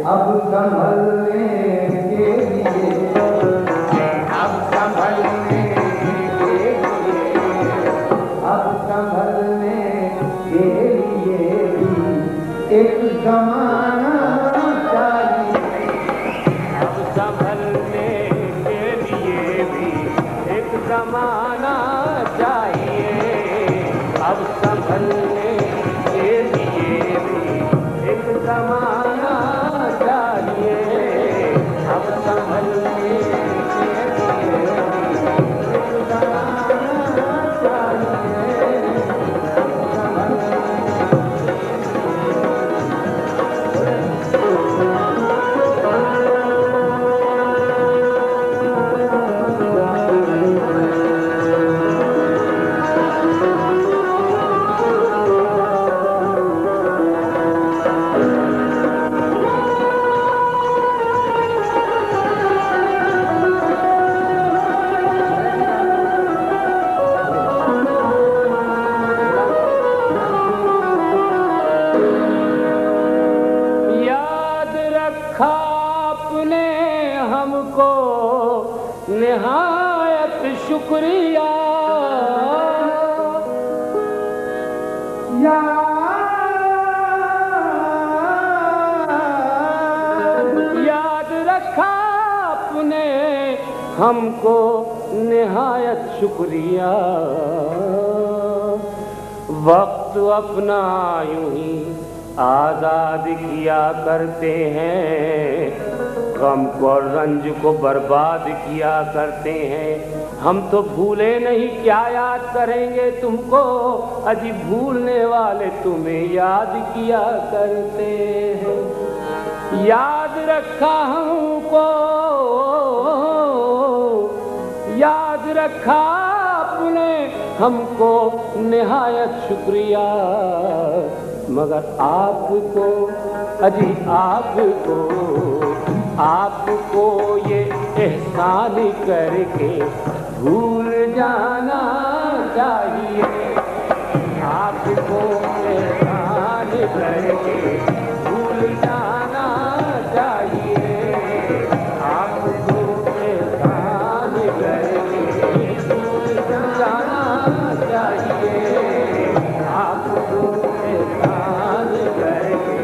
अब संभलने के लिए, अब संभलने के लिए, अब संभलने के लिए भी एक जमाना चाहिए, अब संभलने के लिए भी एक जमाना चाहिए, अब संभलने के लिए भी एक जमाना चाहिए, अब संभलने के लिए एक जमाना चाहिए, अब संभलने। आपने हमको निहायत शुक्रिया, याद रखा आपने हमको निहायत शुक्रिया, वक्त अपना यूं ही आजाद किया करते हैं, गम को और रंज को बर्बाद किया करते हैं। हम तो भूले नहीं, क्या याद करेंगे तुमको, अजी भूलने वाले तुम्हें याद किया करते हैं। याद रखा हमको, याद रखा आपने हमको निहायत शुक्रिया, मगर आपको अजी आपको ये एहसान करके भूल जाना चाहिए, आपको एहसान करके भूल जाना चाहिए, आपको एहसान करके भूल जाना चाहिए, आपको एहसान करके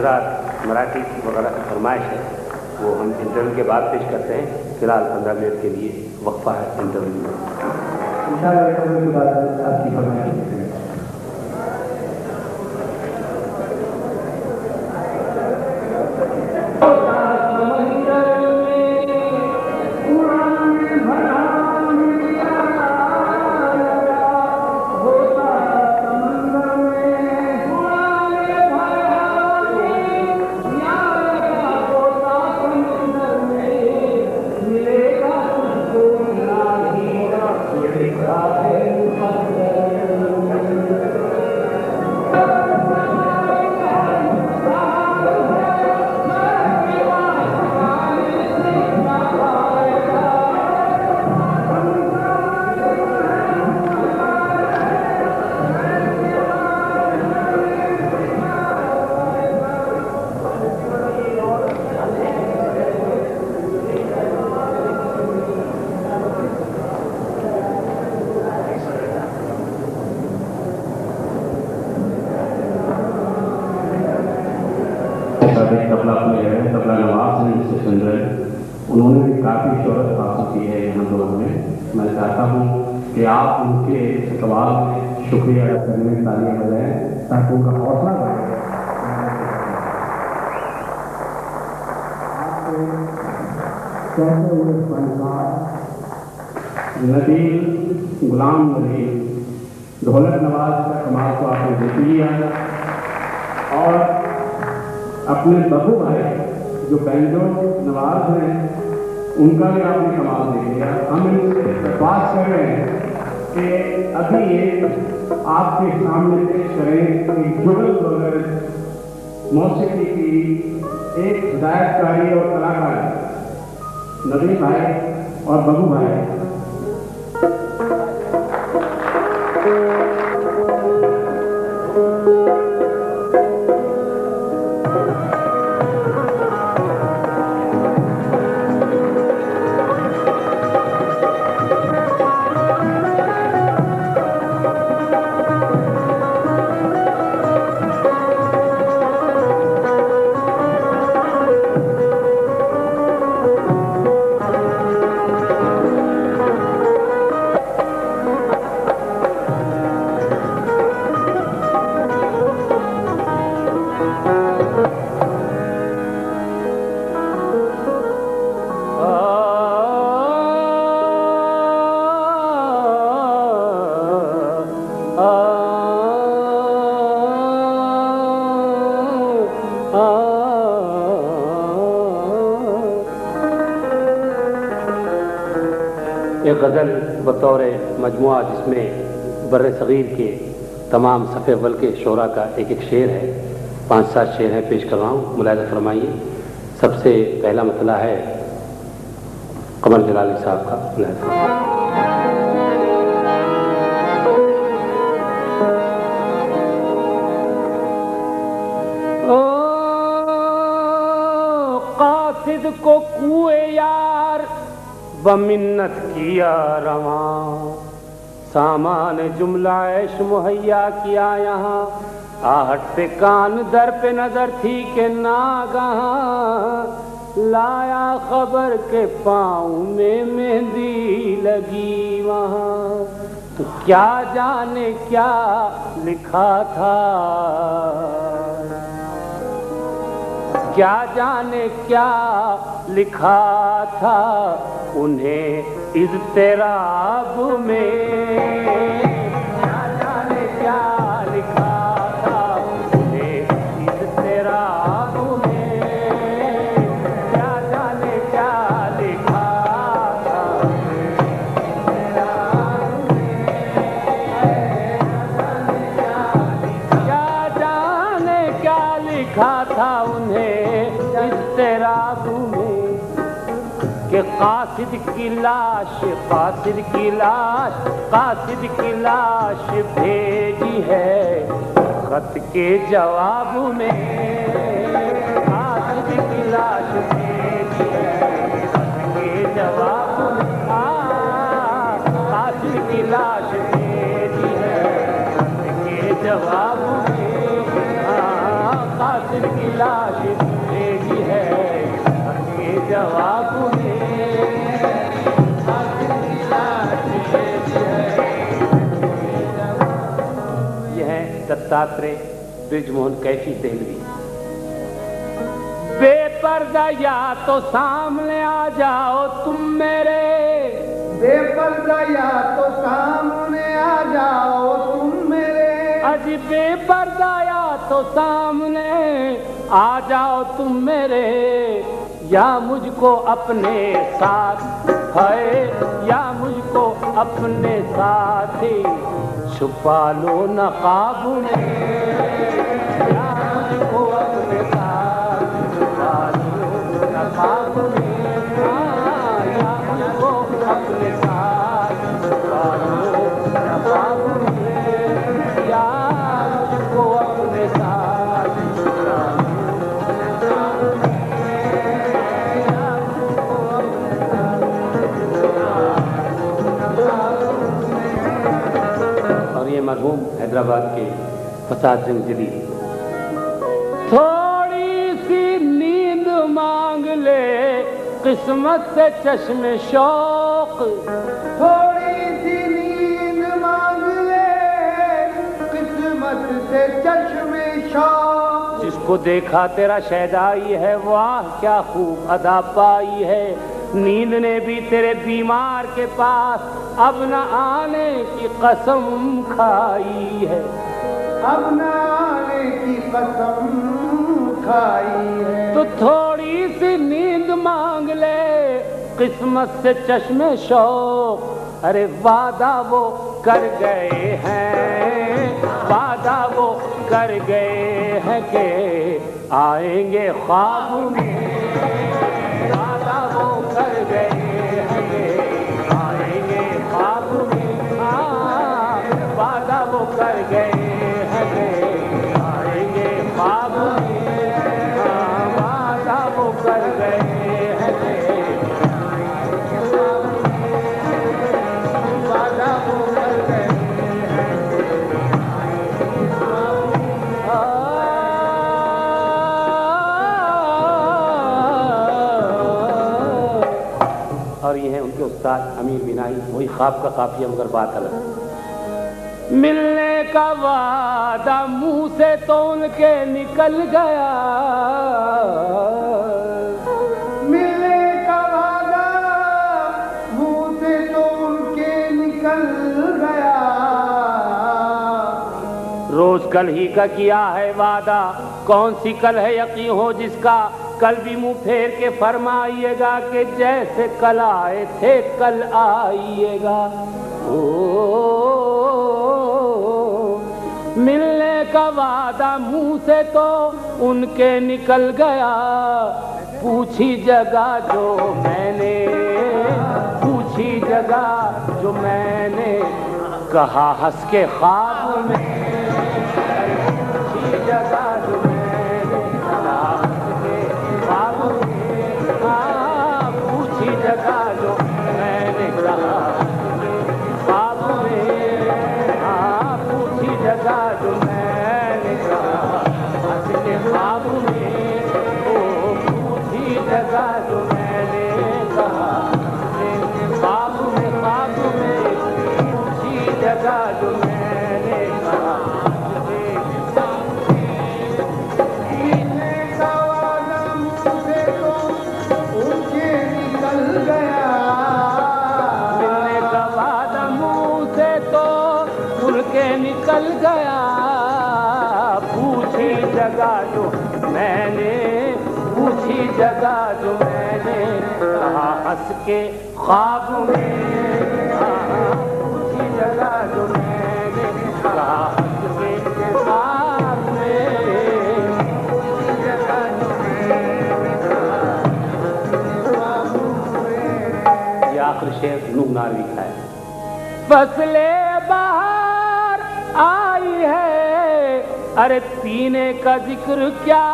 हजरात मराठी वगैरह की फरमाइश है वो हम इंटरव्यू के बाद पेश करते हैं। फिलहाल 15 मिनट के लिए वक्फा है इंटरव्यू में। इंशाअल्लाह इंटरव्यू के बाद आपकी फरमाइश है। तबला प्लेयर है, तबला नवाब हैं जिससे सुन रहे हैं, उन्होंने भी काफ़ी शोहरत हासिल की है यहाँ दौर में। मैं चाहता हूँ कि आप उनके इस्तकबाल में शुक्रिया अदा करने में तालियां बजाएं ताकि उनका हौसला बढ़े। कैसे हुए फनकार नदीम गुलाम नबी ढोलक नवाज का कमाल को आपने देख लिया और अपने बबू भाई जो बैंजो नवाज हैं उनका भी आपने कमाल देख लिया। हम इनसे बात कर रहे हैं कि अभी ये आपके सामने पेश करें एक जुगल वगैरह मौसीकी की एक हिदायतकारी और कलाकार नदीम भाई और बबू भाई। एक गज़ल बतौर मजमुआ जिसमें बर्र सग़ीर के तमाम सफ़े अव्वल के शोरा का एक एक शेर है, 5-7 शेर हैं, पेश कर रहा हूँ, मुलाहिज़ा फरमाइए। सबसे पहला मतला है कमर जलाली साहब का, मुलाहिज़ा फरमाइए। कासिद को कुए यार बमिन्नत किया रवां, सामान जुमला ऐश मुहैया किया यहाँ, आहट पे कान दर पे नजर थी के नागहां, लाया खबर के पाँव में मेहंदी लगी वहाँ, तो क्या जाने क्या लिखा था, क्या जाने क्या लिखा था उन्हें इज़्तिराब में, क्या जाने क्या लिखा था उन्हें इज़्तिराब में, क्या जाने क्या लिखा था इज़्तिराब में, क्या जाने क्या लिखा था उन्हें इज़्तिराब में, कि कासिद की लाश, कासिद की लाश, कासिद की लाश भेजी है खत के जवाब में, कासिद की लाश भेजी है खत के जवाब में, कासिद की लाश भेजी है खत के जवाब में, कासिद की लाश जवाब में यह है दत्तात्रेय बृजमोहन कैफी देहलवी। बेपर्दा या तो सामने आ जाओ तुम मेरे, बेपर्दा या तो सामने आ जाओ तुम मेरे, अजी बेपर्दा या तो सामने आ जाओ तुम मेरे, या मुझको अपने साथ है, या मुझको अपने साथ ही छुपा लो न ख्वाब में, या मुझको अपने साथ छुपा लो न ख्वाब में, या मुझको अपने साथ छुपा लो न ख्वाब में, या मुझको अपने साथ छुपा लो। और ये मरहूम हैदराबाद के फसाद जंग जदीद। थोड़ी सी नींद मांग ले किस्मत से चश्मे शौक, थोड़ी सी नींद मांग ले किस्मत से चश्मे शौक, जिसको देखा तेरा शहदाई है, वाह क्या खूब अदा पाई है, नींद ने भी तेरे बीमार के पास अब न आने की कसम खाई है, अब न आने की कसम खाई है। तो थोड़ी सी नींद मांग ले किस्मत से चश्मे शौक, अरे वादा वो कर गए हैं, वादा वो कर गए हैं कि आएंगे ख्वाब में, वादा वो कर गए हैं कि आएंगे ख्वाब में, वादा वो कर गए हैं कि आएंगे ख्वाब में, वादा वो कर गए हैं कि वादा वो कर गए और ये है उनके उस्ताद अमीर बिनाई। वही ख्वाब का काफिया मगर बात अलग। मिलने का वादा मुंह से तो उनके निकल गया, मिलने का वादा मुंह से तो उनके निकल गया, रोज कल ही का किया है वादा, कौन सी कल है यकीन हो जिसका, कल भी मुंह फेर के फरमाइएगा कि जैसे कल आए थे कल आइएगा। ओ मिलने का वादा मुंह से तो उनके निकल गया, पूछी जगह जो मैंने, पूछी जगह जो मैंने कहा हंस के ख्वाब में, पूछी जगह जो मैंने कहा हंस के ख्वाब में, पूछी जगह जो मैंने कहा ख्वाब में, पूछी जगह जो मैंने कहा हंस के ख्वाब में, ओ पूछी जगह जो मैंने कहा ख्वाब में, ख्वाब में पूछी जगह जो मैंने कहा। मिलने का वादा मुंह से तो उनके निकल गया, मिलने का वादा मुंह से तो उनके निकल गया, पूछी जगह जो मैंने, पूछी जगह जो मैंने कहा हंस के ख्वाब में, पूछी जगह जो मैंने कहा हंस के ख्वाब में, पूछी जगह जो मैंने कहा ख्वाब में। ये आखिरी शेर नूह नारवी का है। फसले बाहर आई है, अरे पीने का जिक्र क्या,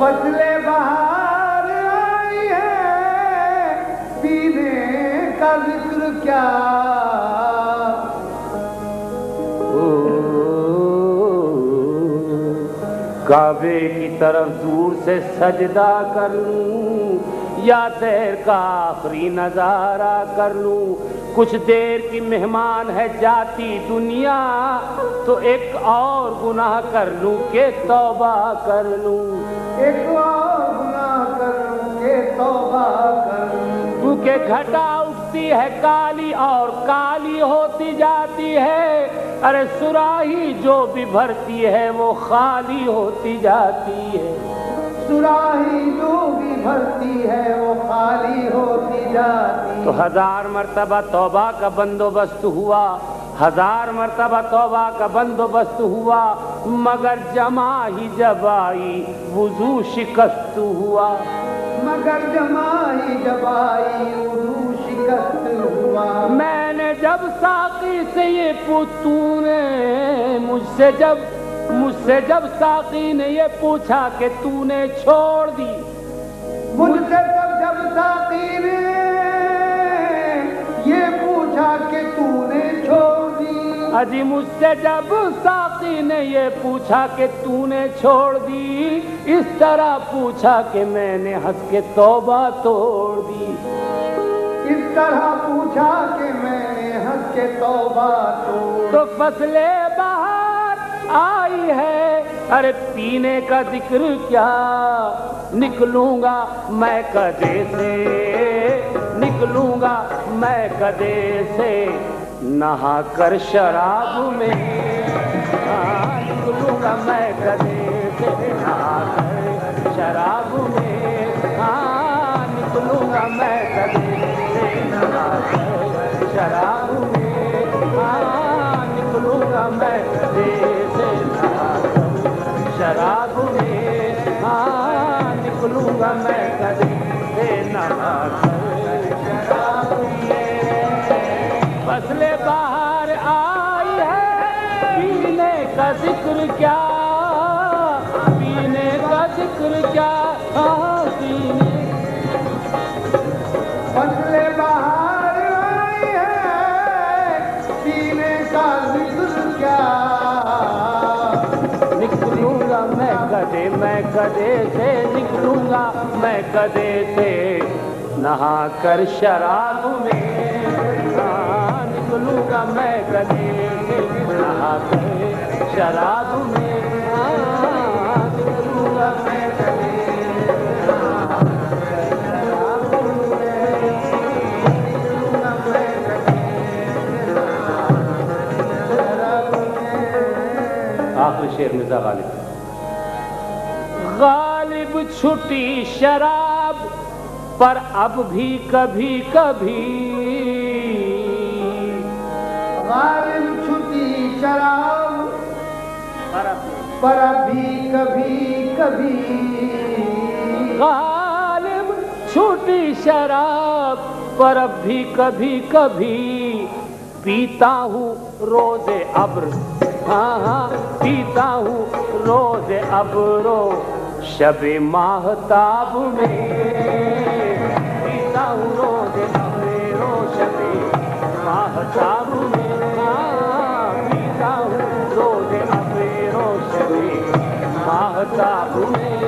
फसले बाहर आई है, पीने का जिक्र क्या, काबे की तरफ दूर से सजदा कर लूं या देर का आखिरी नजारा कर लूं। कुछ देर की मेहमान है जाती दुनिया, तो एक और गुनाह कर लूं के तौबा कर लूं। एक और गुनाह कर लूं के तौबा कर लूं। क्योंकि घटा उठती है काली और काली होती जाती है। अरे सुराही जो भी भरती है वो खाली होती जाती है। सुराही जो भी भरती है वो खाली होती जाती। तो 1000 मर्तबा तौबा का बंदोबस्त हुआ, 1000 मर्तबा तौबा का बंदोबस्त हुआ, मगर जमा ही जब आई वुजू शिकस्त हुआ। मगर जमा ही जब आई वुजू शिकस्त हुआ। मैंने जब साकी से ये तूने मुझसे जब साकी ने ये पूछा कि तूने छोड़ दी, मुझसे जब साकी ने ये पूछा कि तूने छोड़ दी। अजी मुझसे जब साकी ने ये पूछा कि तूने छोड़ दी, इस तरह पूछा कि मैंने हंस के तौबा तोड़ दी। इस तरह पूछा कि मैंने हंस के तौबा तोड़। तो फसले बाहर आई है, अरे पीने का जिक्र क्या, निकलूंगा मैं कदे से, निकलूंगा मैं कदे से, नहा कर शराब में। निकलूंगा मैं कदे से, नहा कर शराब में। निकलूंगा मैं कदे से, नहा कर शराब में। निकलूंगा मैं कदे से, नहा कर शराब में। निकलूंगा मैं कदे से, नहा कर शराब में। फसले बाहर आई है, पीने का जिक्र क्या, पीने का जिक्र क्या। पीने फसले बाहर आई है, पीने का जिक्र क्या। निकलूंगा मैं कदे से, निकलूंगा मैं कदे से, नहा कर शराब में। निकलूंगा मैं कदे से, नहा कर शराब में। निकलूंगा मैं कदे आखिरी शेर मिर्जा गालिब। गालिब छुटी शराब पर अब भी कभी कभी, गालिब छुटी शराब पर अभी कभी कभी। गालिब छुटी शराब पर अब भी कभी कभी, पीता हूँ रोज़े अब्र, पीता हूँ रोज़े अब्रो शबे माहताब में। पीता हूँ रोज़े अब्रो शबे माहताब में। पीता हूँ रोज़े अब्रो शबे माहताब में।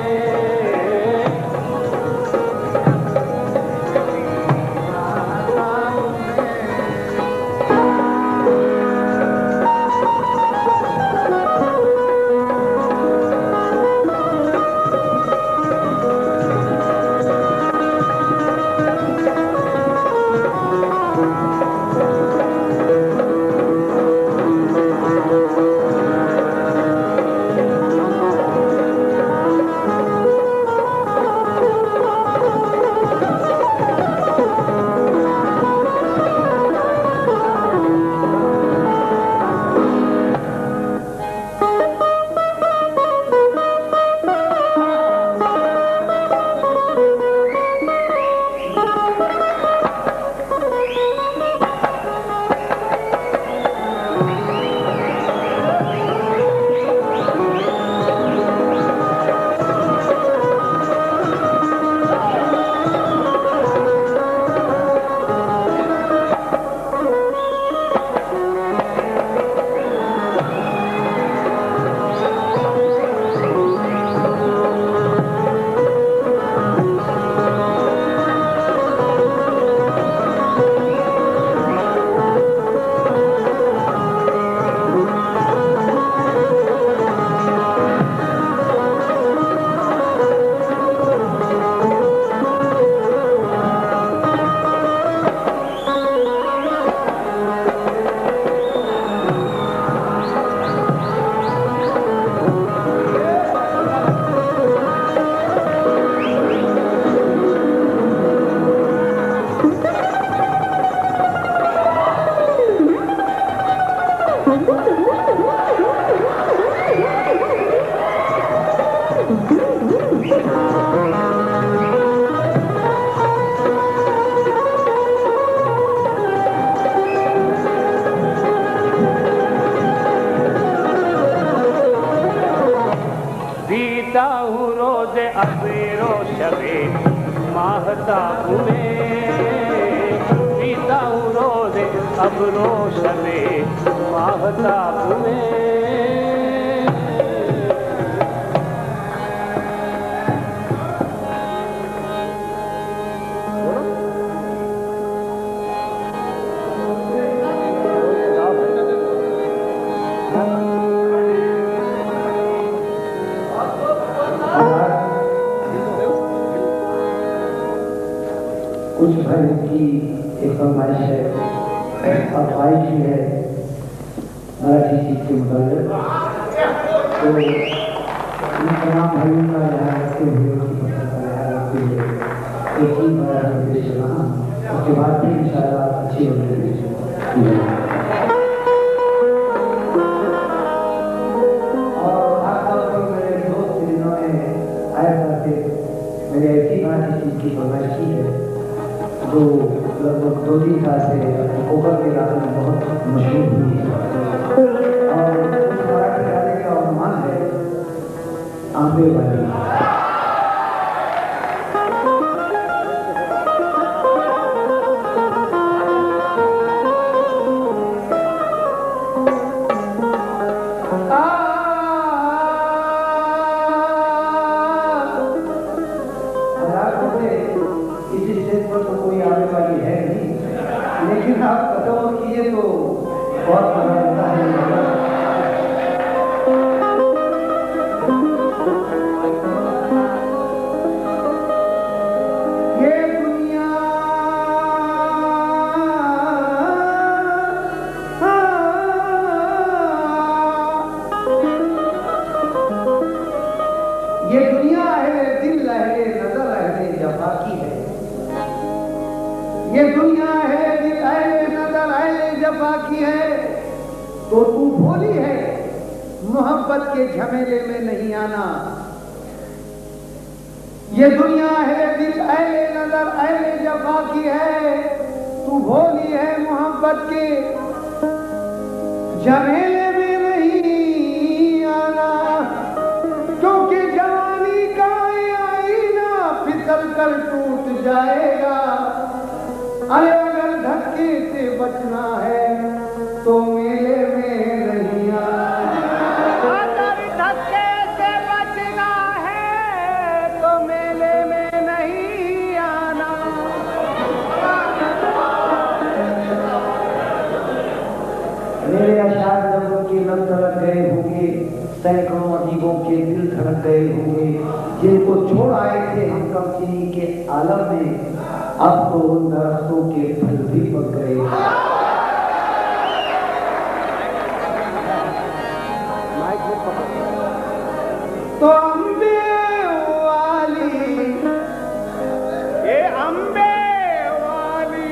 बीता हूँ रोज अबेरो शबे माहताब में, बीता हूँ रोज अबरो शबे माहताब में। कुछ भर की एक फरमाइश है और ख्वाहिश भी है मराठी चीज के मुताबिक, तो इन तमाम भाइयों का ध्यान रखते हुए उनकी पसंद का ध्यान रखते हुए एक ही बड़ा निर्देश रहा, उसके बाद भी इंशाल्लाह अच्छी होने। और खासतौर पर मेरे दोस्त जिन्होंने आया करके मेरे ऐसी मराठी चीज की फरमाइश की है जो लगभग 2-3 साल से कोकर के इलाके में बहुत मशहूर हुई है और उस मराठी गाने का अनुमान है आंबे वाली। लेकिन आप कदम किए तो बहुत मजा आता है। ये दुनिया है, दिल लहरे नजर लहरे जफा की है। ये दुनिया है, दिल है, नजर है, जफा की है, तो तू भोली है, मोहब्बत के झमेले में नहीं आना। ये दुनिया है, दिल है, नजर है, जफा की है, तू भोली है, मोहब्बत के झमेले में नहीं आना। क्योंकि जवानी का आईना फिसल कर टूट जाएगा। अरे अगर धक्के से बचना है तो मेले में नहीं आना। अगर धक्के से बचना है तो मेले में नहीं आना। मेरे अशार जब उनके लग धड़क गए होंगे, सैकड़ों अजीबों के दिल धड़क गए होंगे, जिनको छोड़ आए थे हम कमसिनी के आलम में, अब तो उन दरख्तों के फल भी पक गए। तो अम्बे वाली, ये अम्बे वाली,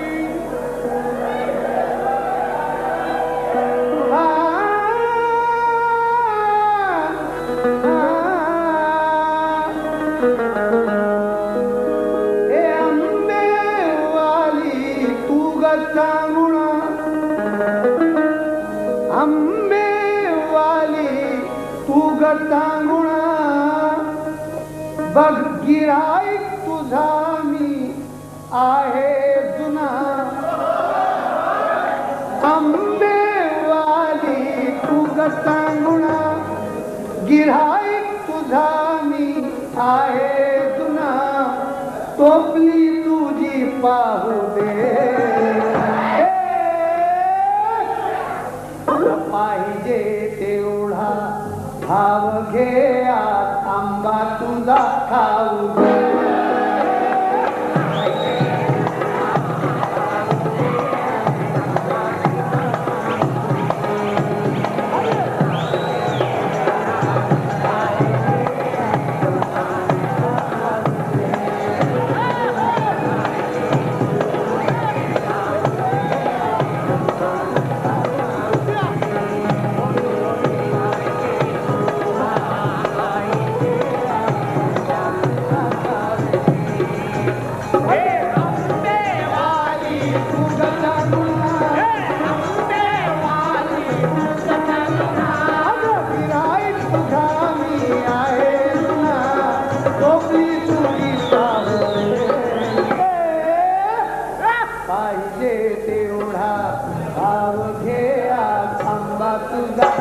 अंबे वाली तू गटांगुणा, बघ गिराई तुझा मी आहे जुना। अंबे वाली तू गटांगुणा, गिराई तुझा मी आहे जुना। टोपली तुझी पाहू दे पाहिजे तेवढा भाव घे, आज आंबा तुझा खाऊ दे। टोपली तुझी पाहिजे तेवढा भाव घे थांबा तुझा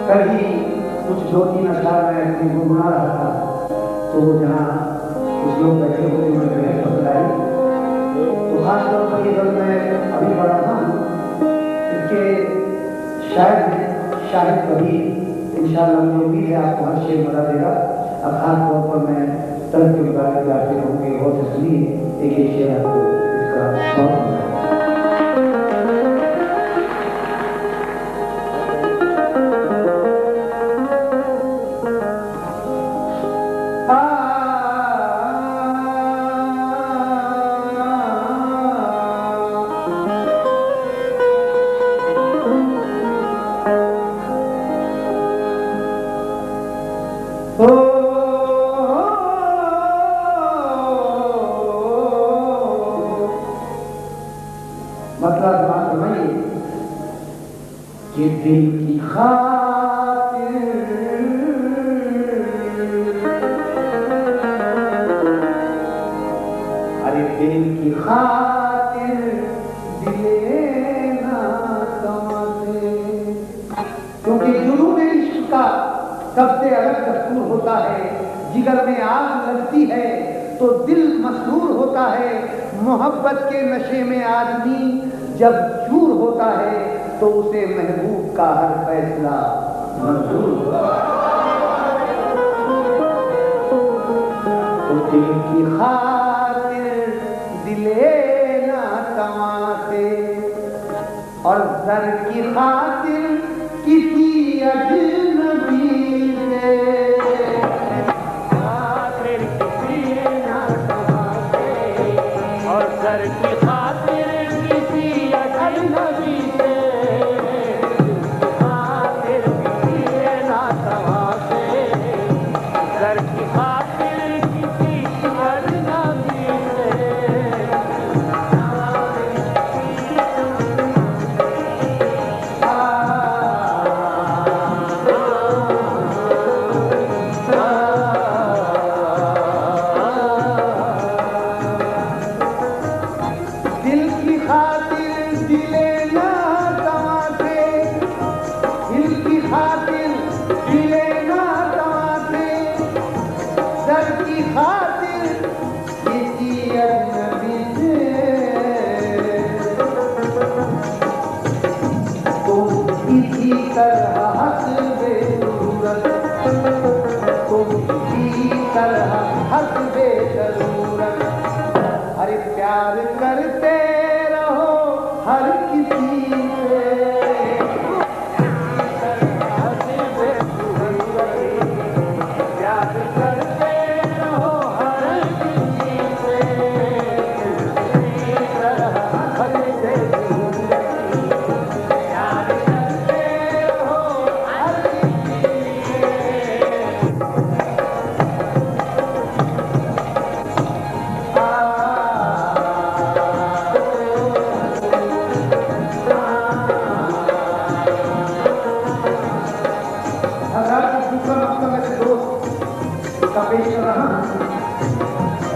कल ही कुछ 2-3 अशार में गुनगुना रहा था, तो जहाँ कुछ लोग बैठे हुए उन्होंने पसंद आई। तो खास तौर पर ये गल मैं अभी पढ़ा था इसके शायद कभी इंशाअल्लाह मुझे उम्मीद है आपको हर शेर बता देगा। अब खास तौर पर मैं तर्क के मुताबिक आपसे कहूँगी बहुत से सुनिए एक शेर आपको इसका बहुत मतलब बात समझिए कि दिल की खातिर अरे दिल की खातिर दिले ना तमाशे, क्योंकि जुनून इश्क का सबसे अलग दस्तूर होता है। जिगर में आग लगती है तो दिल मसरूर होता है। मोहब्बत के नशे में आदमी जब चूर होता है तो उसे महबूब का हर फैसला मंजूर होता है। तो दिल की खातिर दिले ना तमाशे और सर की खातिर किसी अजनबी से और सर की खातिर किसी अजनबी से, खातिर किसी ना तमाशे, सर की खातिर किसी अजनबी से। दिल की खातिर दिले ना तमाशे, दिल की खातिर दिले ना तमाशे, सर की खातिर किसी अजनबी से तुम किसी तरह हंसबे जरूरत, तुम किसी तरह हंसबे जरूरत। अरे प्यार करते रहो हर किसी से, प्यार करते रहो हर किसी से, प्यार करते रहो हर किसी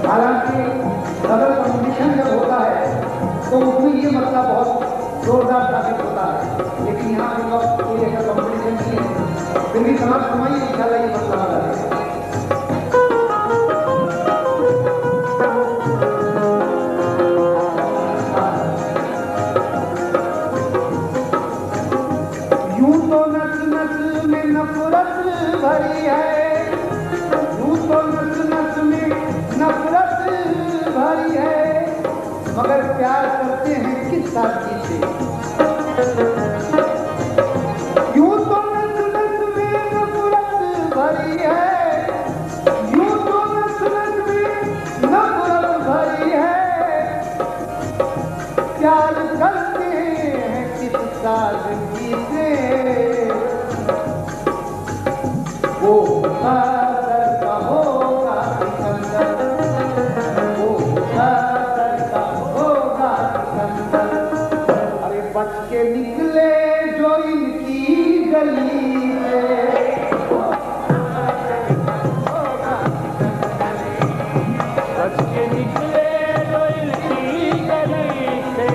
हालांकि डबल कंपटीशन जब होता है तो उसमें ये मसला बहुत जोरदार साबित होता है, लेकिन यहाँ पे वक्त कोई ऐसा कंपटीशन नहीं है। फिर भी समाज समाइए इंशाल्लाह ये मसला हल है। यूं तो नस नस में नफरत भरी है, यूं तो नस नस में नफरत भरी है, मगर प्यार करते हैं किस साथी से। यूं तो नस नस में नफरत भरी है, यूं तो नस नस में नफरत भरी है, प्यार करते हैं किस साथी से। वो कादर का होगा सिकंदर, वो कादर का होगा सिकंदर। अरे बच के निकले जो इनकी गली से, बच के निकले जो इनकी गली से,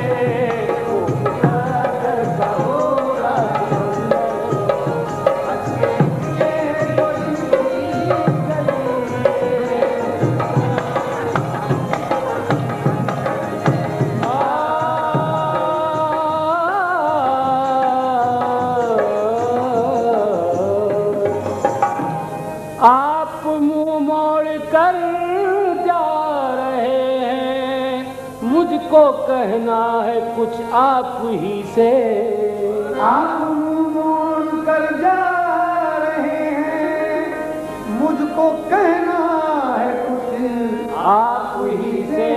वो कादर का होगा सिकंदर। बच के निकले जो इनकी गली से। आप मुंह मोड़ कर जा रहे हैं, मुझको कहना है कुछ आप ही से। आप मुंह मोड़ कर जा रहे हैं, मुझको कहना है कुछ आप ही से।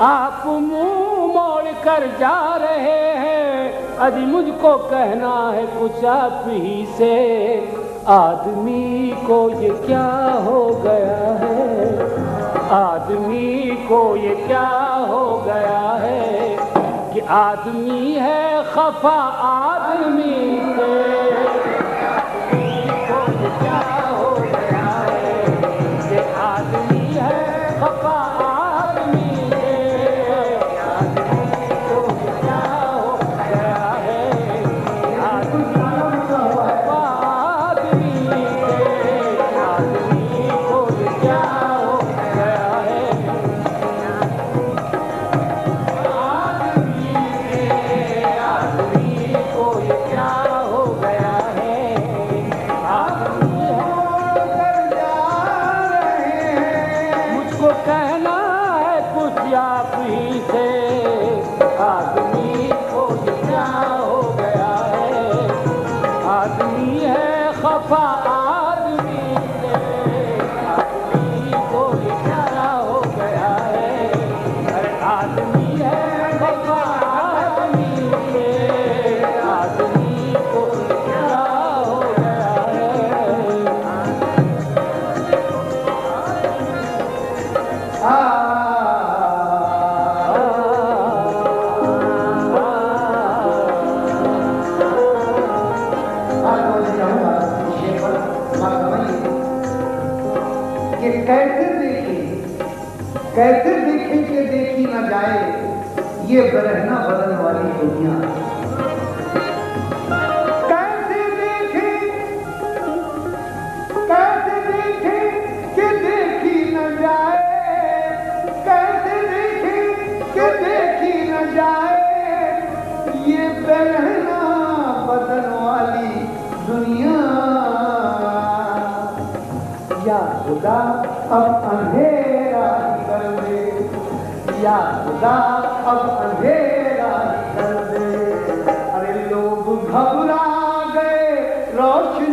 आप मुंह मोड़ कर जा रहे हैं, अजी मुझको कहना है कुछ आप ही से, आदमी को ये क्या हो गया है, आदमी को ये क्या हो गया है कि आदमी है खफा आदमी से, आदमी को ये क्या हो गया है कि आदमी है खफा आदमी से, आदमी को ये क्या हो गया है, आदमी खफा आदमी से, आदमी को ये क्या हो गया है, आदमी को ये क्या हो गया है, आदमी होकर जा रहे हैं, मुझको कहना है कुछ आप ही से, आदमी को ये क्या हो गया है, आदमी है खफा आदमी से, आदमी को ये क्या हो गया है, अरे आदमी है खफा आदमी से, आदमी को ये क्या हो गया है। कि कैसे देखे कि देखी न जाए ये बरहना बदन वाली दुनिया, कैसे देखे कि देखी न जाए, कैसे देखे कि देखी न जाए ये बरहना बदन वाली दुनिया, या खुदा अब अंधेरा ही कर दे, या खुदा अब अंधेरा ही कर दे, अरे लोग घबरा गए रोशनी,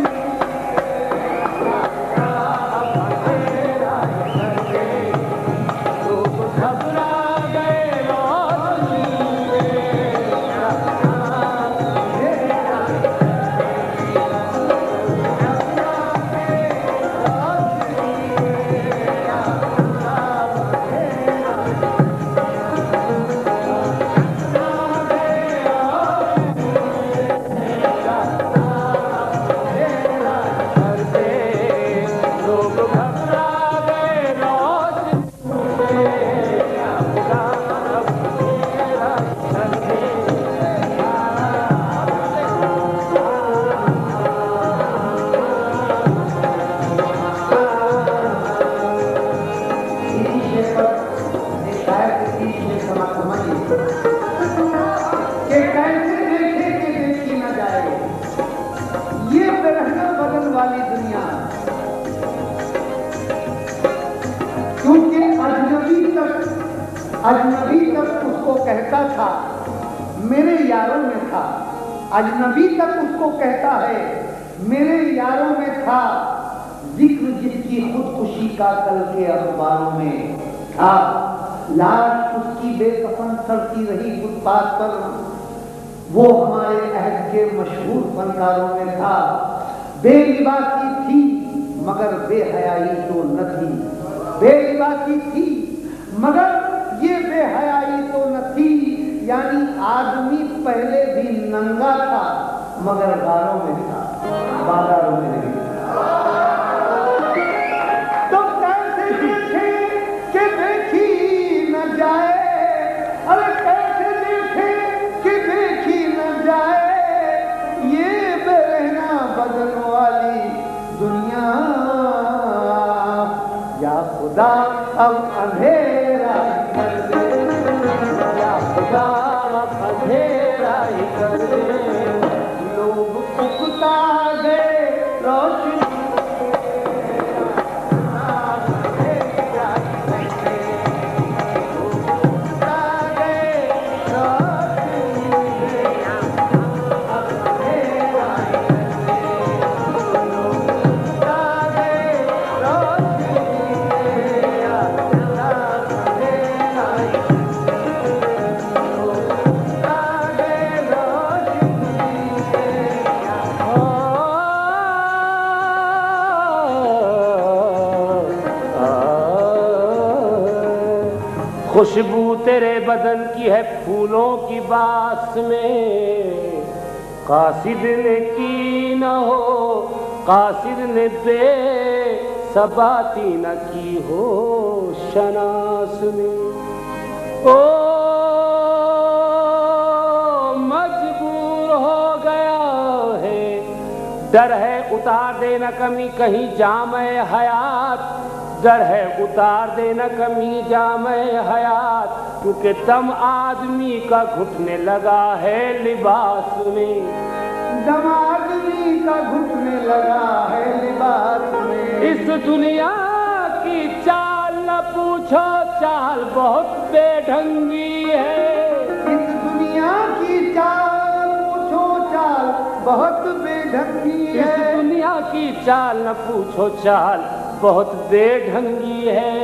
अब अंधेरा ही कर दे, लोग घबरा गए रोशनी, वाली दुनिया, क्योंकि अजनबी तक उसको कहता था मेरे यारों में था, अजनबी तक उसको कहता है मेरे यारों में था, जिक्र जिसकी खुदकुशी का कल के अखबारों में था, लाश उसकी बेकफन सड़ती रही फुटपाथ पर, वो हमारे अहद के मशहूर फनकारों में था, बेलिबासी थी मगर बेहयाई तो न थी, बेलिबासी थी मगर ये बेहयाई तो न थी, यानी आदमी पहले भी नंगा था मगर गारों में था, बाजारों में नहीं। तो कैसे देखे कि देखी न जाए, अरे कैसे देखे कि देखी न जाए ये बेरहना बदन वाली दुनिया, या खुदा अब अंधेरा ही कर दे, या खुदा अब अंधेरा ही कर दे, लोग पुकता गए रोशनी, खुशबू तेरे बदन की है फूलों की बास में, कासिद ने की न हो, कासिद ने बे सबाती न की हो शनास में। ओ मजबूर हो गया है, डर है उतार देना कमी कहीं जामे हयात, डर है उतार देना कमी जामे हयात, क्योंकि दम आदमी का घुटने लगा है लिबास में, दम आदमी का घुटने लगा है लिबास में। इस दुनिया की चाल न पूछो, चाल बहुत बेढंगी है, इस दुनिया की चाल पूछो, चाल बहुत बेढंगी है, इस दुनिया की चाल न पूछो, चाल बहुत बेढंगी है,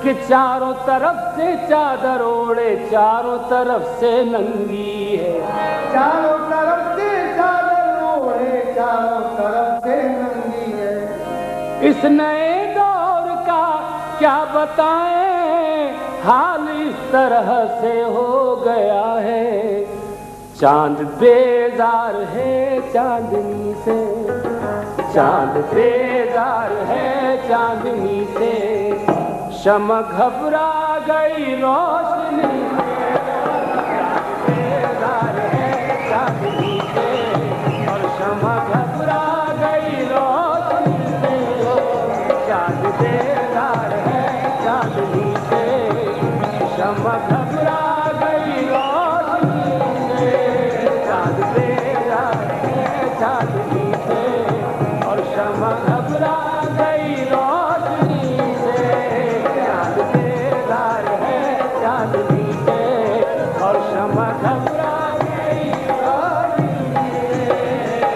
कि चारों तरफ से चादर ओढ़े चारों तरफ से नंगी है, चारों तरफ से चादर ओढ़े चारों तरफ से नंगी है। इस नए दौर का क्या बताएं, हाल इस तरह से हो गया है, चांद बेजार है चांदनी से, चांद बेजार है चांदनी से, शम्मा घबरा गई रोशनी बेजार है चांदनी से, और शम्मा घबरा गई रोशनी से, चांद बेजार है चांदनी से, शम्मा घबरा गई रोशनी से, चांद बेजार है चांदनी से, और शम्मा घबरा गई रोशनी से, चांद बेजार है चांदनी से, और शम्मा घबरा गई रोशनी से,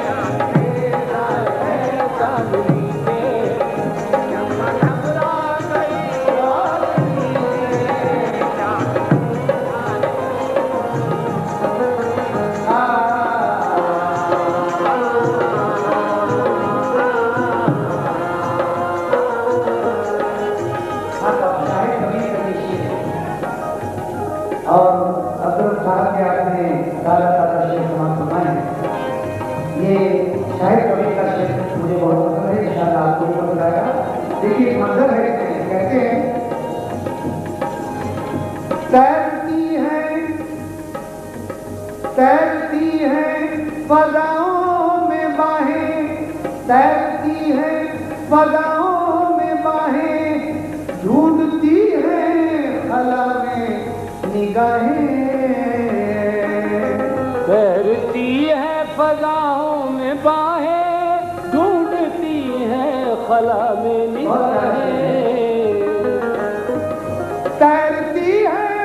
चांद बेजार है चांदनी से, शम्मा घबरा गई रोशनी से, चांद और अब्दुल साहब के आपने ताज़ा ताज़ा शेर समाप्त फरमाए हैं। ये शाहिद कबीर का शेर मुझे बहुत पसंद है, इंशाअल्लाह आपको भी पसंद आएगा। देखिए मंजर है, कहते हैं तैरती हैं फज़ाओं में बाहें, तैरती हैं फज़ाओं में बाहें, ढूंढती हैं खला में निगाहें, तैरती है फज़ाओं में बाहें, ढूंढती है खला में निगाहें, तैरती हैं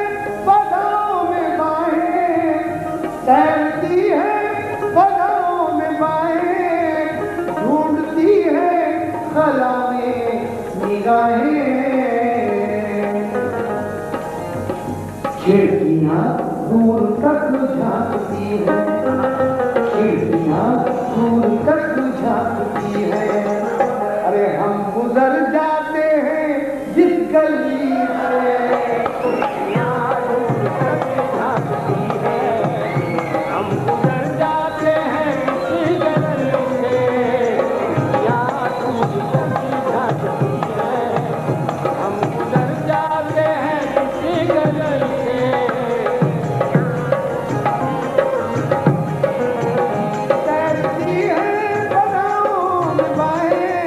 फज़ाओं में बाहें, तैरती हैं फज़ाओं में बाहें, ढूंढती हैं खला में निगाहें। खिड़कियाँ दूर तक झांकती है, खिड़कियाँ दूर तक झांकती है, अरे हम गुजर जाते हैं जिस गली से, हम गुजर जाते हैं किसी गली से, यहाँ दूर तक झांकती है, हम गुजर जाते हैं किसी गली से, तैरती हैं फज़ाओं में बाहें,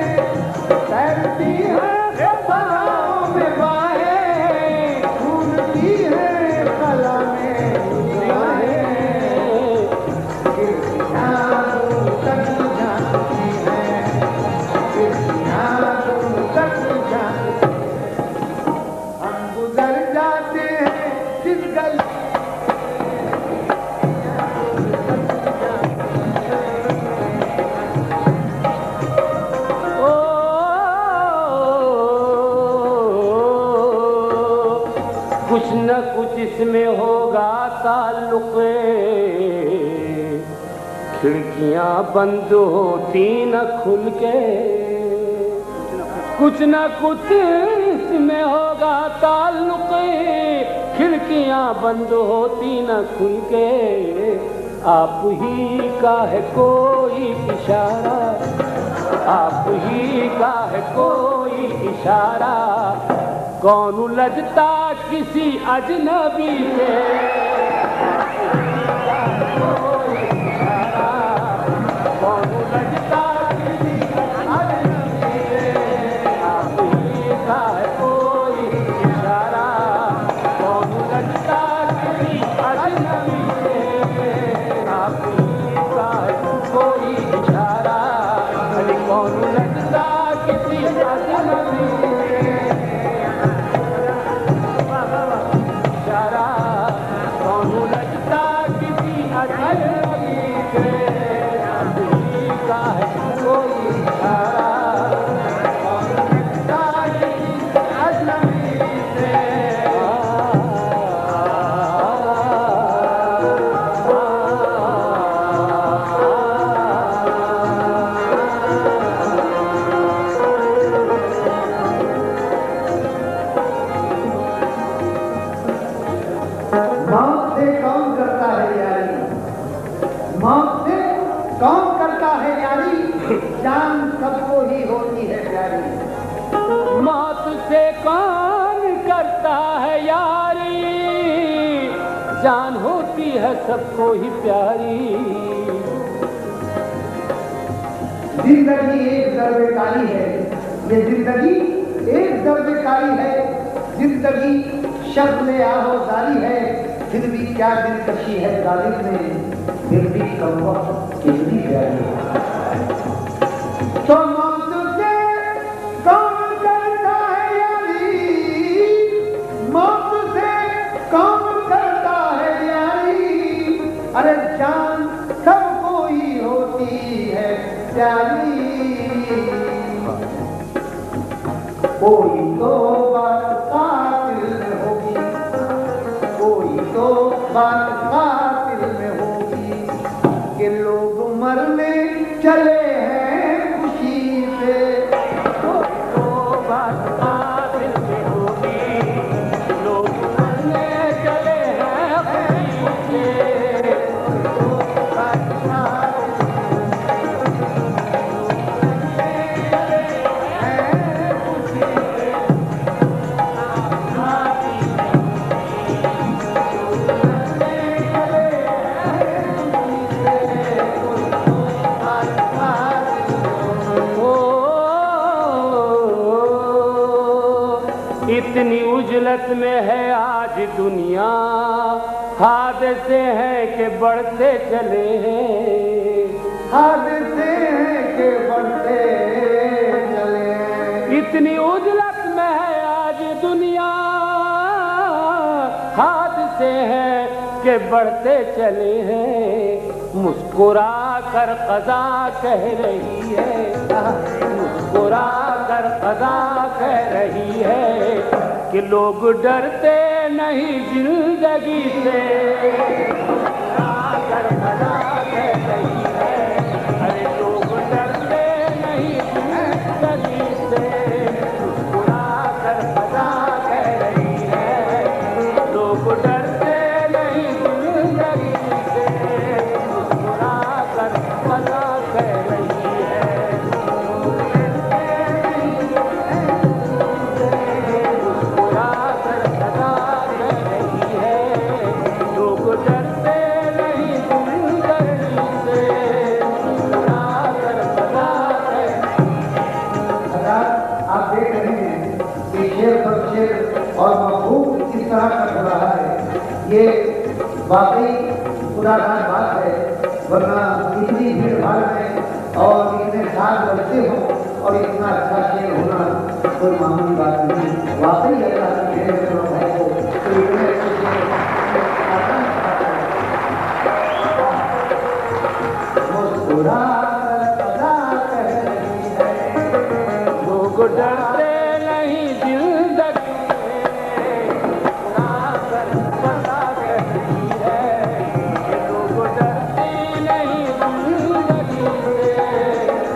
तैरती हैं फज़ाओं में बाहें, ढूंढती हैं खला में निगाहें। खिड़कियाँ दूर तक झांकती हैं, खिड़कियाँ दूर तक झांकती हैं, हम गुजर जाते हैं जिस गली ओ कुछ न कुछ इसमें होगा ताल्लुक़, खिड़कियां बंद होती न खुल के, कुछ न कुछ जिसमें होगा ताल्लुक खिड़कियां बंद होती न खुल के, आप ही का है कोई इशारा, आप ही का है कोई इशारा, कौन उलझता किसी अजनबी से, कोई इशारा, कौन उलझता किसी अजनबी से, आप ही का है कोई इशारा, कौन उलझता किसी अजनबी से, आप ही का है कोई इशारा, अरे कौन उलझता किसी अजनबी से, इशारा, कौन उलझता किसी अजनबी से, आप ही का है कोई इशारा, कौन उलझता किसी अजनबी से। मौत से कौन करता है यारी, मौत से कौन करता है यारी, जान सबको ही होती है प्यारी, मौत से कौन करता है यारी, जान होती है सबको ही प्यारी, जिंदगी एक दरबेकारी है, ये जिंदगी एक दरबेकारी है, जिंदगी शब्द में आहोजारी है, फिर भी क्या दिलकशी है गालिब में, फिर भी कम वक्त कितनी प्यारी है। तो मौत से कौन करता है यारी, मौत से कौन करता है यारी, अरे जान सबको ही होती है प्यारी, कोई तो बात कातिल में होगी, कोई तो बात कातिल में होगी, कि लोग मरने चले हैं खुशी से, कोई तो बात कातिल में होगी, लोग मरने चले हैं खुशी से, तो बात कातिल है खुशी से, इतनी उजलत में है आज दुनिया, हादसे हैं कि बढ़ते चले हैं, हादसे हैं कि बढ़ते चले, इतनी उजलत में है आज दुनिया, हादसे हैं कि बढ़ते चले हैं, मुस्कुरा कर क़ज़ा कह रही है, मुस्कुरा कर क़ज़ा कह रही है, कि लोग डरते नहीं जिंदगी से, मुस्कुरा कर क़ज़ा कह रही है, अरे लोग डरते नहीं जिंदगी से, मुस्कुरा कर क़ज़ा कह रही है, लोग डरते नहीं जिंदगी से, मुस्कुरा कर क़ज़ा कह रही है, मुस्कुरा कर क़ज़ा कह रही है, लोग डरते नहीं जिंदगी से, मुस्कुरा कर क़ज़ा कह। आप देख रहे हैं कि शेर पर शेर और मखलूक किस तरह का हो रहा है, ये वाकई खुदादार बात है, वरना इतनी भीड़ भाड़ में और इतने साल बजते हो और इतना अच्छा शेर होना कोई मामूली बात नहीं, वाकई अल्लाह की मेहर से लोग हैं तो इतने अच्छे शेर आसान है। मुस्कुरा कर क़ज़ा कह रही है, लोग डरते नहीं जिंदगी से, मुस्कुरा कर क़ज़ा कह रही है, कि लोग डरते नहीं जिंदगी से,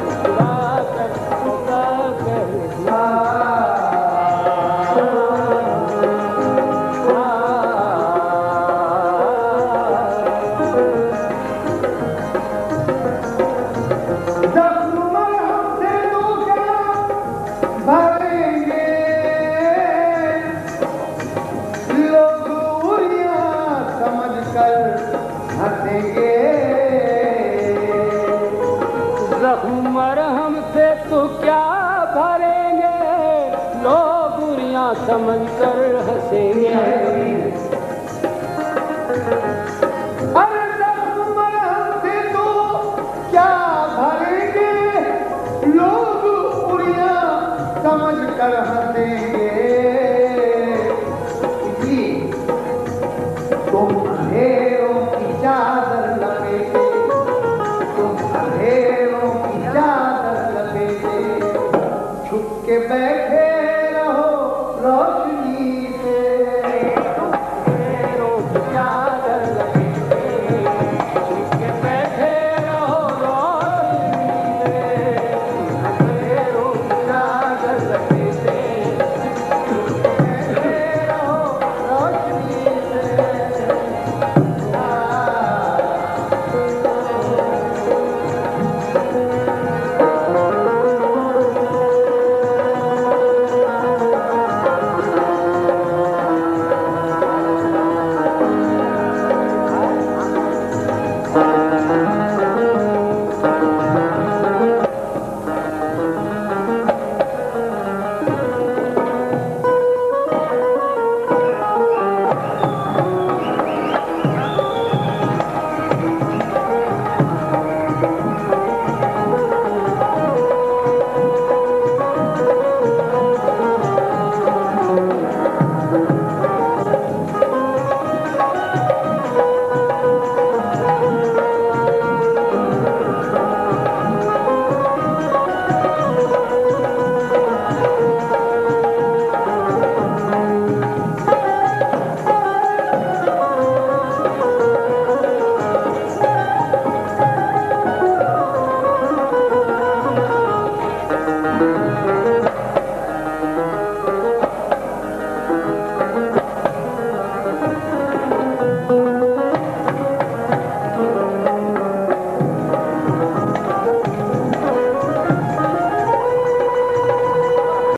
मुस्कुरा कर क़ज़ा कह रही है। जख्म मरहम से तो क्या भरेंगे, लोग बुरियां समझ कर हंसेंगे। अरे जख्म मरहम से तो क्या भरेंगे, लोग बुरियां समझ कर हंसेंगे।